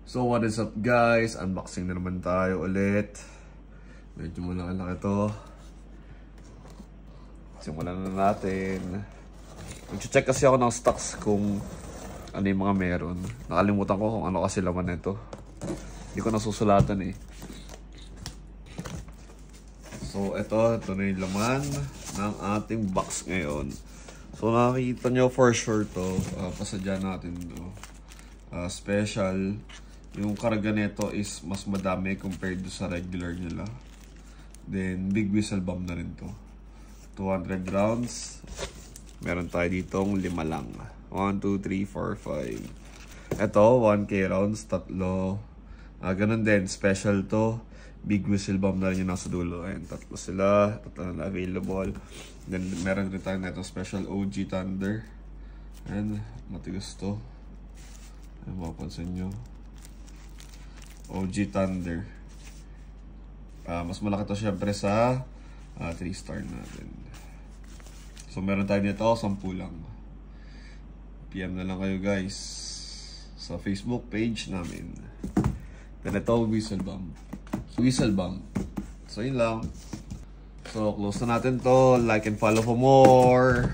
So what is up guys? Unboxing na naman tayo ulit. Medyo malaki ito. Simulan na natin. Mag-check kasi ako ng stocks kung ano yung mga meron. Nakalimutan ko kung ano kasi laman nito. Hindi ko nasusulatan eh. So ito na yung laman ng ating box ngayon. So nakikita nyo for sure to. Pasadya natin to. Special. Yung karga nito is mas madami compared sa regular nila. Then big whistle bomb na rin to. 200 rounds. Meron tayo ditong 5 lang. 1, 2, 3, 4, 5. Ito 1K rounds, 3. Ganun din, special to. Big whistle bomb na rin yung nasa dulo. Ayan, 3 sila. 3 na available. Then meron rin tayo nito special OG Thunder. Ayan, matigas to. Ayan, mapapansin nyo. OG Thunder. Mas malaki to syempre sa 3-star natin. So meron tayo nito, 10 lang. PM na lang kayo guys sa Facebook page namin. Then ito, whistle bomb. So yun lang. So close na natin to. Like and follow for more.